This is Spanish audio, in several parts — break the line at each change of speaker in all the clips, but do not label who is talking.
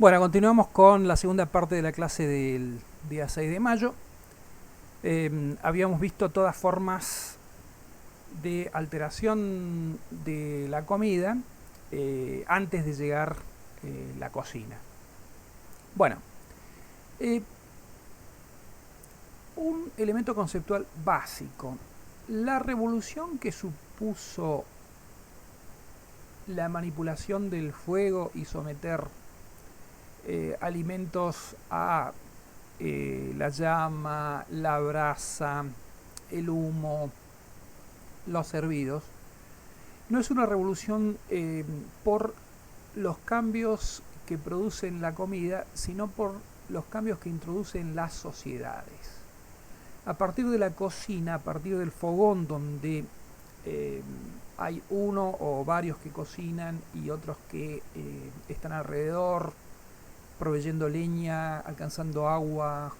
Bueno, continuamos con la segunda parte de la clase del día 6 de mayo. Habíamos visto todas formas de alteración de la comida antes de llegar la cocina. Bueno, eh, un elemento conceptual básico. La revolución que supuso la manipulación del fuego y someter alimentos a la llama, la brasa, el humo, los servidos, no es una revolución por los cambios que producen la comida, sino por los cambios que introducen las sociedades. A partir de la cocina, a partir del fogón donde hay uno o varios que cocinan y otros que están alrededor, proveyendo leña, alcanzando agua,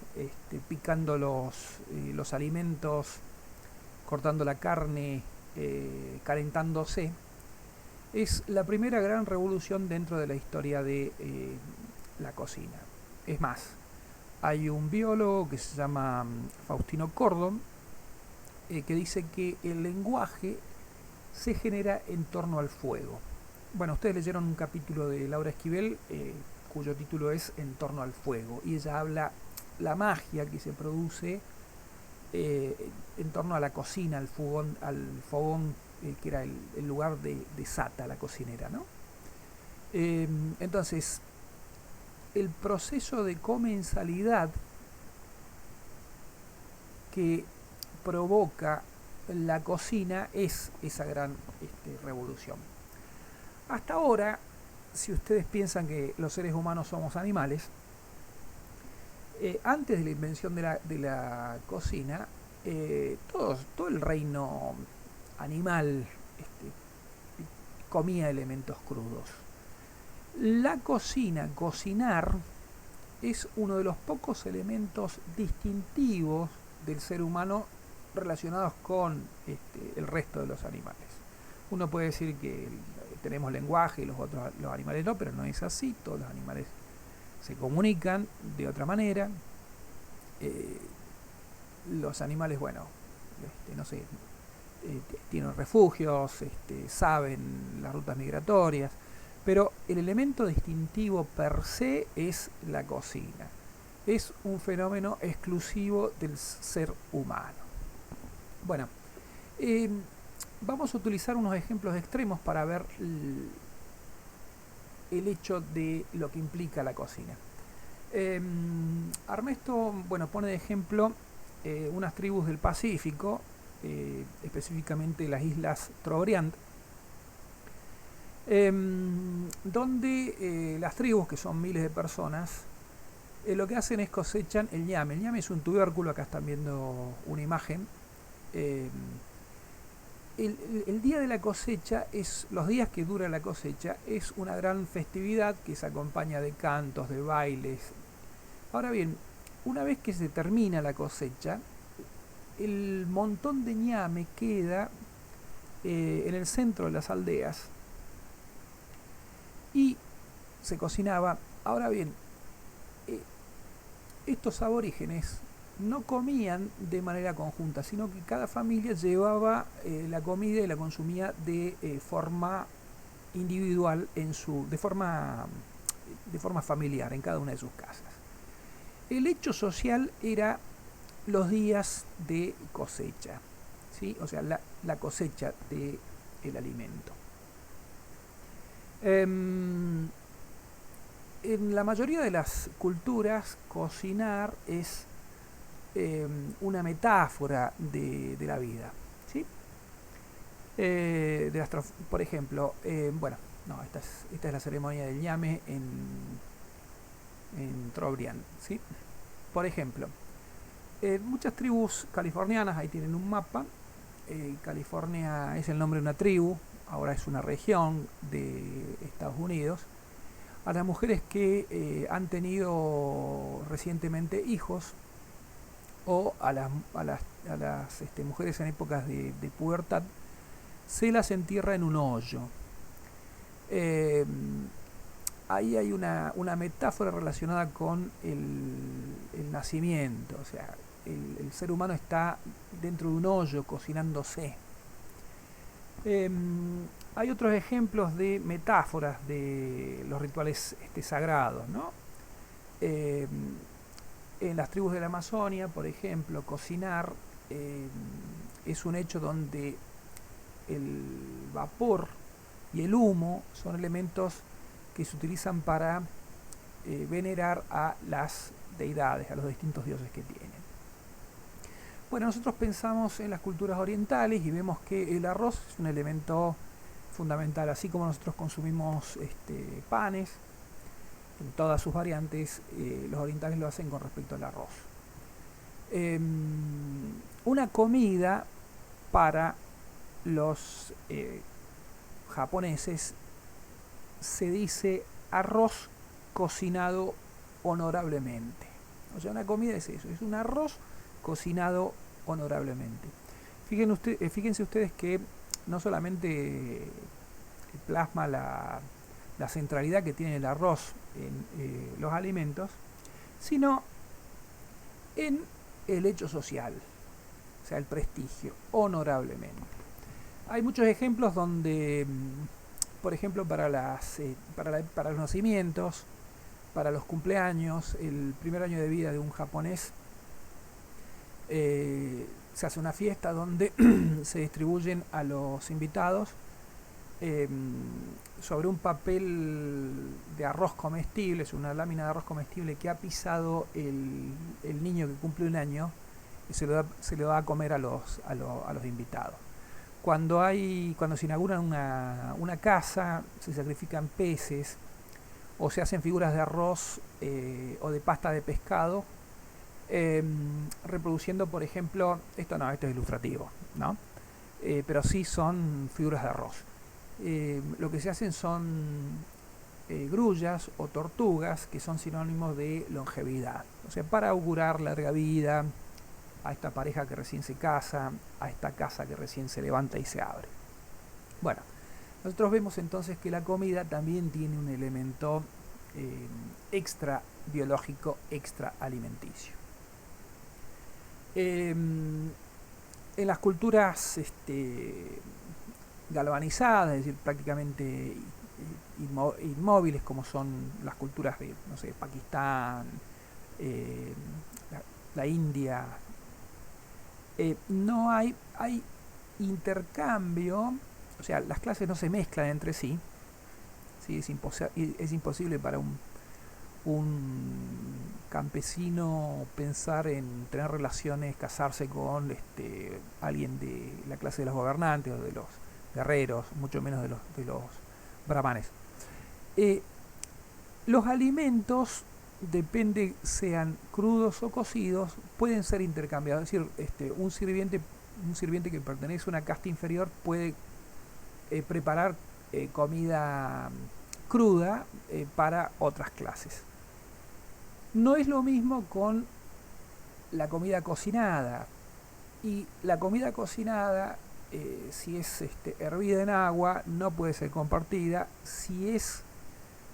picando los alimentos, cortando la carne, calentándose. Es la primera gran revolución dentro de la historia de la cocina. Es más, hay un biólogo que se llama Faustino Cordon que dice que el lenguaje se genera en torno al fuego. Bueno, ustedes leyeron un capítulo de Laura Esquivel cuyo título es En torno al fuego, y ella habla la magia que se produce en torno a la cocina, al fogón que era el lugar de Sata, la cocinera, ¿no? Entonces, el proceso de comensalidad que provoca la cocina es esa gran revolución. Hasta ahora, si ustedes piensan que los seres humanos somos animales, antes de la invención de la cocina, todo el reino animal comía elementos crudos. La cocina, cocinar, es uno de los pocos elementos distintivos del ser humano relacionados con el resto de los animales. Uno puede decir que tenemos lenguaje y los animales no, pero no es así. Todos los animales se comunican de otra manera. Los animales, bueno, no sé, tienen refugios, saben las rutas migratorias, pero el elemento distintivo per se es la cocina. Es un fenómeno exclusivo del ser humano. Bueno, vamos a utilizar unos ejemplos extremos para ver el hecho de lo que implica la cocina. Armesto, bueno, pone de ejemplo unas tribus del Pacífico, específicamente las islas Trobriand, donde las tribus, que son miles de personas, lo que hacen es cosechan el ñame. El ñame es un tubérculo, acá están viendo una imagen. El día de la cosecha, los días que dura la cosecha, es una gran festividad que se acompaña de cantos, de bailes. Ahora bien, una vez que se termina la cosecha, el montón de ñame queda en el centro de las aldeas y se cocinaba. Ahora bien, estos aborígenes no comían de manera conjunta, sino que cada familia llevaba la comida y la consumía de forma individual, de forma familiar, en cada una de sus casas. El hecho social era los días de cosecha, ¿sí? O sea, la cosecha del alimento. En la mayoría de las culturas, cocinar es una metáfora de la vida, ¿sí? Por ejemplo, bueno, no, esta es la ceremonia del ñame en Trobriand, ¿sí? Por ejemplo, muchas tribus californianas, ahí tienen un mapa. California es el nombre de una tribu, ahora es una región de Estados Unidos. A las mujeres que han tenido recientemente hijos, o a las mujeres en épocas de pubertad, se las entierra en un hoyo. ahí hay una metáfora relacionada con el nacimiento, o sea, el ser humano está dentro de un hoyo cocinándose. Hay otros ejemplos de metáforas de los rituales sagrados, ¿no? Eh, en las tribus de la Amazonia, por ejemplo, cocinar es un hecho donde el vapor y el humo son elementos que se utilizan para venerar a las deidades, a los distintos dioses que tienen. Bueno, nosotros pensamos en las culturas orientales y vemos que el arroz es un elemento fundamental, así como nosotros consumimos panes en todas sus variantes, los orientales lo hacen con respecto al arroz. Una comida para los japoneses se dice arroz cocinado honorablemente. O sea, una comida es eso, es un arroz cocinado honorablemente. Fíjense ustedes que no solamente plasma la centralidad que tiene el arroz en los alimentos, sino en el hecho social, o sea, el prestigio, honorablemente. Hay muchos ejemplos donde, por ejemplo, para los nacimientos, para los cumpleaños, el primer año de vida de un japonés, se hace una fiesta donde se distribuyen a los invitados sobre un papel de arroz comestible, es una lámina de arroz comestible que ha pisado el niño que cumple un año, y se lo da a comer a los invitados. Cuando se inaugura una casa, se sacrifican peces o se hacen figuras de arroz o de pasta de pescado, reproduciendo, por ejemplo, esto es ilustrativo, ¿no? Pero sí son figuras de arroz. Lo que se hacen son grullas o tortugas, que son sinónimos de longevidad, o sea, para augurar larga vida a esta pareja que recién se casa, a esta casa que recién se levanta y se abre. Bueno, nosotros vemos entonces que la comida también tiene un elemento extra biológico, extra alimenticio. En las culturas galvanizadas, es decir, prácticamente inmóviles, como son las culturas de, no sé, Pakistán, la India, no hay intercambio, o sea, las clases no se mezclan entre sí, ¿sí? Es imposible para un campesino pensar en tener relaciones, casarse con alguien de la clase de los gobernantes o de los guerreros, mucho menos de los brahmanes. Los alimentos, depende sean crudos o cocidos, pueden ser intercambiados. Es decir, un sirviente que pertenece a una casta inferior puede preparar comida cruda para otras clases. No es lo mismo con la comida cocinada. Y la comida cocinada, si es hervida en agua, no puede ser compartida. Si es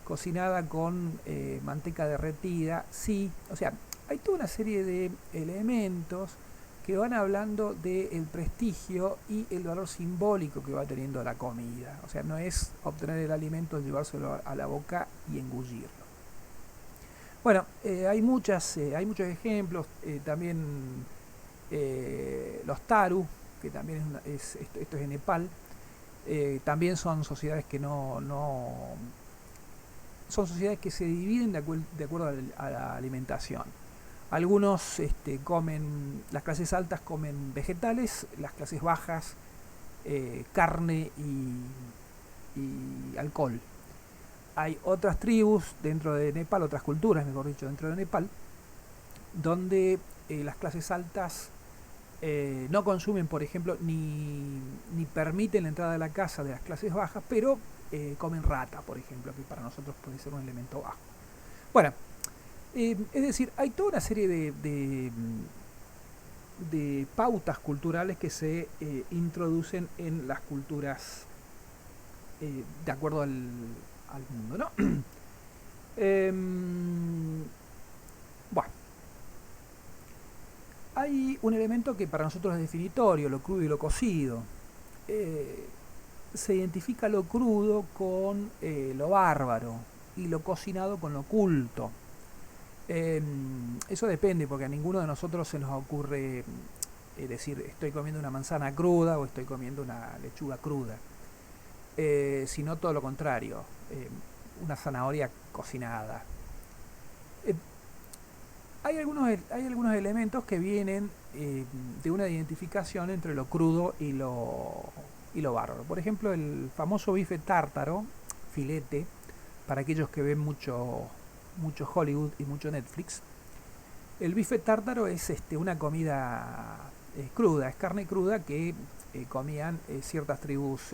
cocinada con manteca derretida, sí. O sea, hay toda una serie de elementos que van hablando del prestigio y el valor simbólico que va teniendo la comida. O sea, no es obtener el alimento, llevárselo a la boca y engullirlo. Bueno, hay muchos ejemplos, también los taru, que también esto es en Nepal, también son sociedades que son sociedades que se dividen de acuerdo a la alimentación. Algunos las clases altas comen vegetales, las clases bajas carne y alcohol. Hay otras tribus dentro de Nepal, otras culturas, mejor dicho, dentro de Nepal, donde las clases altas no consumen, por ejemplo, ni permiten la entrada a la casa de las clases bajas, pero comen rata, por ejemplo, que para nosotros puede ser un elemento bajo. Bueno, es decir, hay toda una serie de pautas culturales que se introducen en las culturas de acuerdo al mundo, ¿no? Bueno, hay un elemento que para nosotros es definitorio, lo crudo y lo cocido. Se identifica lo crudo con lo bárbaro y lo cocinado con lo culto. Eso depende, porque a ninguno de nosotros se nos ocurre decir estoy comiendo una manzana cruda o estoy comiendo una lechuga cruda, sino todo lo contrario, una zanahoria cocinada. Eh, hay algunos elementos que vienen de una identificación entre lo crudo y lo bárbaro. Por ejemplo, el famoso bife tártaro, filete, para aquellos que ven mucho Hollywood y mucho Netflix. El bife tártaro es una comida cruda, es carne cruda que comían ciertas tribus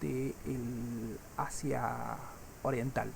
del Asia Oriental.